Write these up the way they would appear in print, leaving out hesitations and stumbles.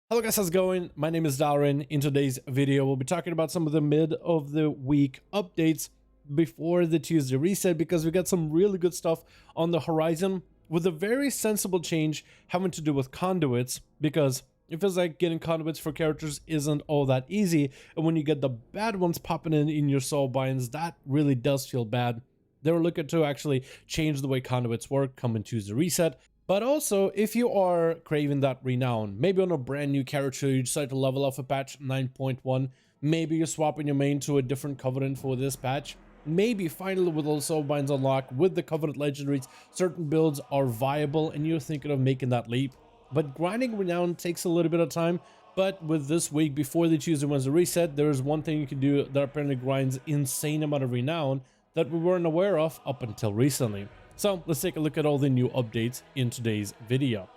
Hello guys, how's it going? My name is Dalaran. In today's video, we'll be talking about some of the mid of the week updates before the Tuesday reset, because we got some really good stuff on the horizon with a very sensible change having to do with conduits, because it feels like getting conduits for characters isn't all that easy, and when you get the bad ones popping in your soul binds, that really does feel bad. They were looking to actually change the way conduits work come in Tuesday reset. But also, if you are craving that renown, maybe on a brand new character, you decide to level up a patch 9.1, maybe you're swapping your main to a different covenant for this patch, maybe finally with all soul binds unlocked, with the covenant legendaries, certain builds are viable and you're thinking of making that leap. But grinding renown takes a little bit of time, but with this week before the Tuesday Wednesday reset, there is one thing you can do that apparently grinds insane amount of renown that we weren't aware of up until recently. So let's take a look at all the new updates in today's video.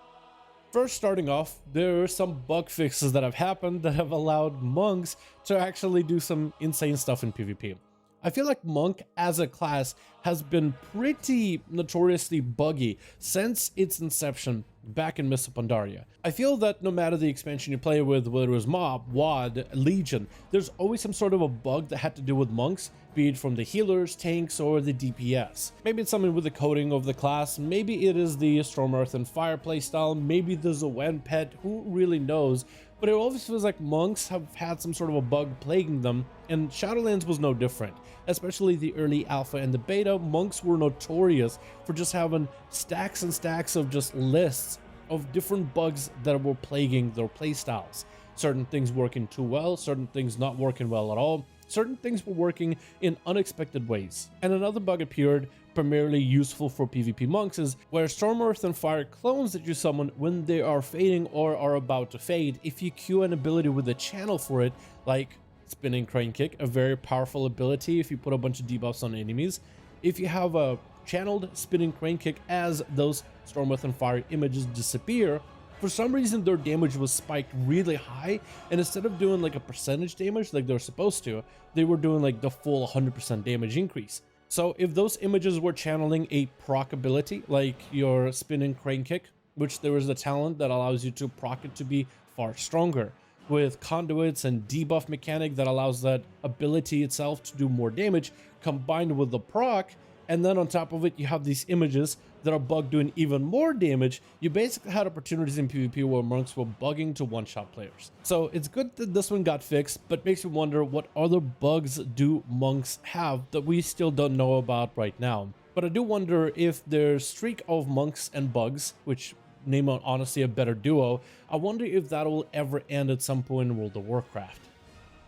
First, starting off, there are some bug fixes that have happened that have allowed monks to actually do some insane stuff in PvP. I feel like monk as a class has been pretty notoriously buggy since its inception back in Mists of Pandaria. I feel that no matter the expansion you play with, whether it was Mob, WoD, Legion, there's always some sort of a bug that had to do with monks, be it from the healers, tanks, or the DPS. Maybe it's something with the coding of the class, maybe it is the Storm, Earth, and Fire playstyle, maybe there's a Wen pet, who really knows? But it always feels like monks have had some sort of a bug plaguing them, and Shadowlands was no different. Especially the early alpha and the beta, monks were notorious for just having stacks and stacks of just lists of different bugs that were plaguing their playstyles. Certain things working too well, certain things not working well at all, certain things were working in unexpected ways. And another bug appeared, primarily useful for PvP monks, is where Storm, Earth, and Fire clones that you summon when they are fading or are about to fade, if you queue an ability with a channel for it, like Spinning Crane Kick, a very powerful ability if you put a bunch of debuffs on enemies. If you have a channeled Spinning Crane Kick as those Storm, Earth, and Fire images disappear, for some reason their damage was spiked really high, and instead of doing like a percentage damage like they're supposed to, they were doing like the full 100% damage increase. So if those images were channeling a proc ability like your Spinning Crane Kick, which there is a talent that allows you to proc it to be far stronger, with conduits and debuff mechanic that allows that ability itself to do more damage combined with the proc, and then on top of it you have these images that are bugged doing even more damage, you basically had opportunities in PvP where monks were bugging to one-shot players. So it's good that this one got fixed, but makes me wonder what other bugs do monks have that we still don't know about right now. But I do wonder if their streak of monks and bugs, which name on honestly a better duo, I wonder if that will ever end at some point in World of Warcraft.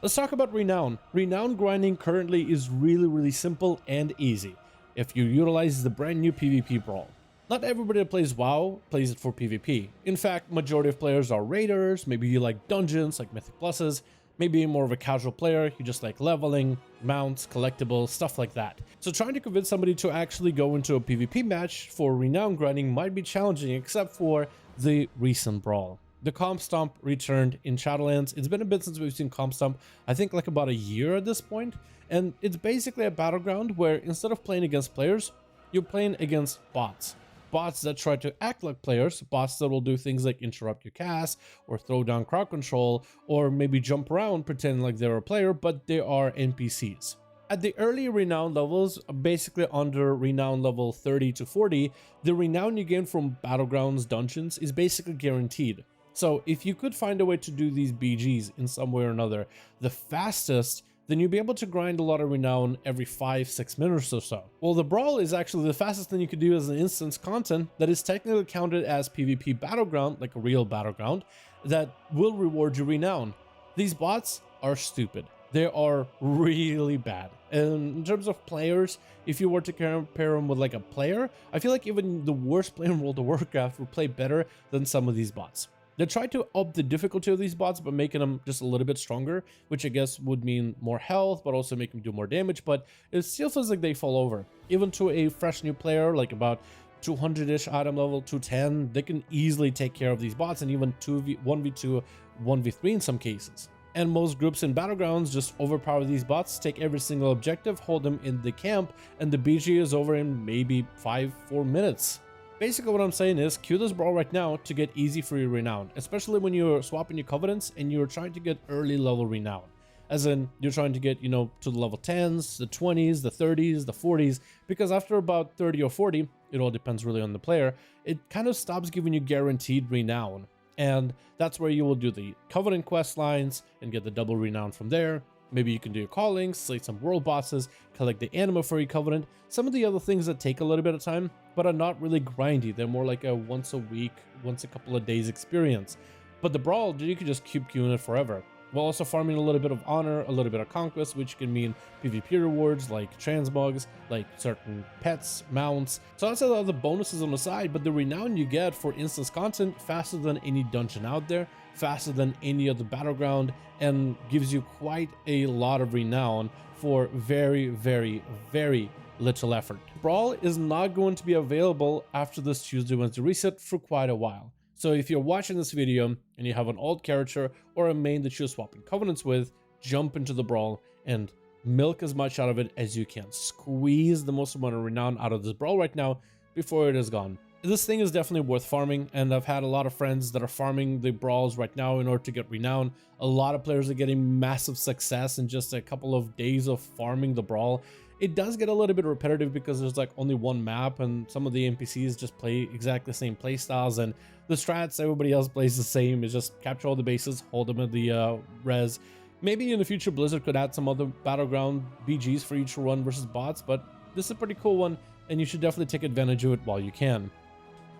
Let's talk about Renown. Renown grinding currently is really simple and easy if you utilize the brand new PvP brawl. Not everybody that plays WoW plays it for PvP. In fact, majority of players are raiders, maybe you like dungeons, like Mythic Pluses, maybe you're more of a casual player, you just like leveling, mounts, collectibles, stuff like that. So trying to convince somebody to actually go into a PvP match for Renown grinding might be challenging, except for the recent brawl. The Comp Stomp returned in Shadowlands. It's been a bit since we've seen Comp Stomp, I think like about a year at this point, and it's basically a battleground where instead of playing against players, you're playing against bots. Bots that try to act like players, bots that will do things like interrupt your cast, or throw down crowd control, or maybe jump around pretending like they're a player, but they are NPCs. At the early Renown levels, basically under Renown level 30 to 40, the Renown you gain from Battlegrounds dungeons is basically guaranteed. So if you could find a way to do these BGs in some way or another the fastest, then you'll be able to grind a lot of renown every 5-6 minutes or so. Well, the brawl is actually the fastest thing you could do as an instance content that is technically counted as PvP battleground, like a real battleground, that will reward you renown. These bots are stupid. They are really bad. And in terms of players, if you were to compare them with like a player, I feel like even the worst player in World of Warcraft would play better than some of these bots. They tried to up the difficulty of these bots by making them just a little bit stronger, which I guess would mean more health, but also make them do more damage, but it still feels like they fall over. Even to a fresh new player, like about 200-ish item level, 210, they can easily take care of these bots, and even 1v2, 1v3 in some cases. And most groups in Battlegrounds just overpower these bots, take every single objective, hold them in the camp, and the BG is over in maybe 5-4 minutes. Basically what I'm saying is queue this brawl right now to get easy for your Renown, especially when you're swapping your covenants and you're trying to get early level Renown. As in, you're trying to get, you know, to the level 10s, the 20s, the 30s, the 40s, because after about 30 or 40, it all depends really on the player, it kind of stops giving you guaranteed Renown. And that's where you will do the Covenant quest lines and get the double Renown from there. Maybe you can do your callings, slay some world bosses, collect the anima for your Covenant, some of the other things that take a little bit of time, but are not really grindy. They're more like a once a week, once a couple of days experience. But the brawl, you can just keep queuing it forever, while also farming a little bit of honor, a little bit of conquest, which can mean PvP rewards like transmogs, like certain pets, mounts. So that's the other bonuses on the side, but the Renown you get for instance content faster than any dungeon out there, faster than any other battleground, and gives you quite a lot of Renown for very, very, very little effort. Brawl is not going to be available after this Tuesday Wednesday reset for quite a while. So if you're watching this video and you have an alt character or a main that you're swapping covenants with, jump into the brawl and milk as much out of it as you can. Squeeze the most amount of Renown out of this brawl right now before it is gone. This thing is definitely worth farming, and I've had a lot of friends that are farming the brawls right now in order to get Renown. A lot of players are getting massive success in just a couple of days of farming the brawl. It does get a little bit repetitive because there's like only one map and some of the NPCs just play exactly the same play styles, and the strats everybody else plays the same. Is just capture all the bases, hold them at the res. Maybe in the future Blizzard could add some other battleground BGs for each run versus bots, but this is a pretty cool one and you should definitely take advantage of it while you can.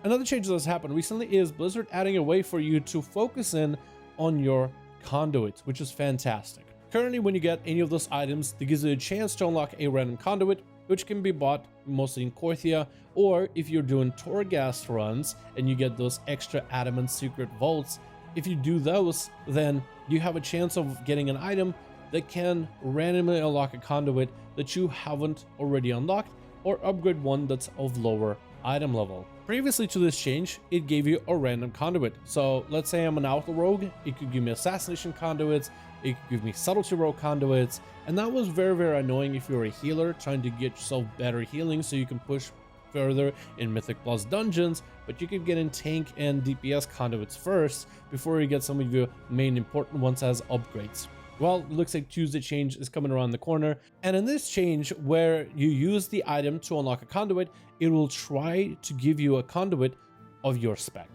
Another change that's happened recently is Blizzard adding a way for you to focus in on your conduits, which is fantastic. Currently, when you get any of those items, it gives you a chance to unlock a random conduit, which can be bought mostly in Korthia, or if you're doing Torghast runs and you get those extra adamant secret vaults, if you do those, then you have a chance of getting an item that can randomly unlock a conduit that you haven't already unlocked, or upgrade one that's of lower item level. Previously to this change, it gave you a random conduit. So let's say I'm an outlaw rogue, it could give me assassination conduits, it could give me subtlety rogue conduits, and that was very, very annoying if you're a healer trying to get yourself better healing so you can push further in Mythic Plus dungeons, but you could get in tank and DPS conduits first before you get some of your main important ones as upgrades. Well, it looks like Tuesday change is coming around the corner, and in this change where you use the item to unlock a conduit, it will try to give you a conduit of your spec.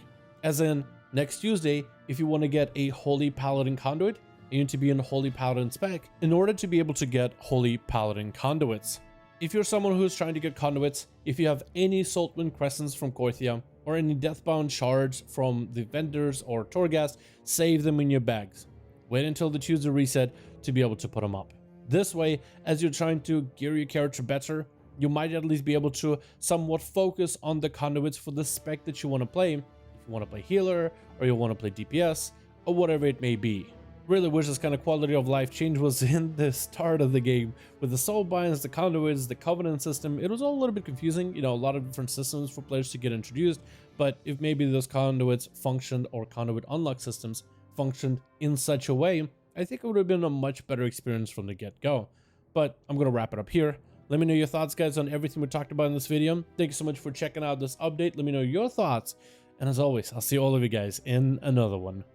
As in, next Tuesday, if you want to get a Holy Paladin conduit, you need to be in Holy Paladin spec in order to be able to get Holy Paladin conduits. If you're someone who's trying to get conduits, if you have any Saltwind Crescents from Korthia or any Deathbound shards from the vendors or Torghast, save them in your bags. Wait until the Tuesday reset to be able to put them up. This way, as you're trying to gear your character better, you might at least be able to somewhat focus on the conduits for the spec that you want to play. If you want to play healer, or you want to play DPS, or whatever it may be. Really wish this kind of quality of life change was in the start of the game. With the soul binds, the conduits, the covenant system, it was all a little bit confusing. You know, a lot of different systems for players to get introduced. But if maybe those conduits functioned, or conduit unlock systems functioned in such a way, I think it would have been a much better experience from the get-go. But I'm going to wrap it up here. Let me know your thoughts, guys, on everything we talked about in this video. Thank you so much for checking out this update. Let me know your thoughts. And as always, I'll see all of you guys in another one.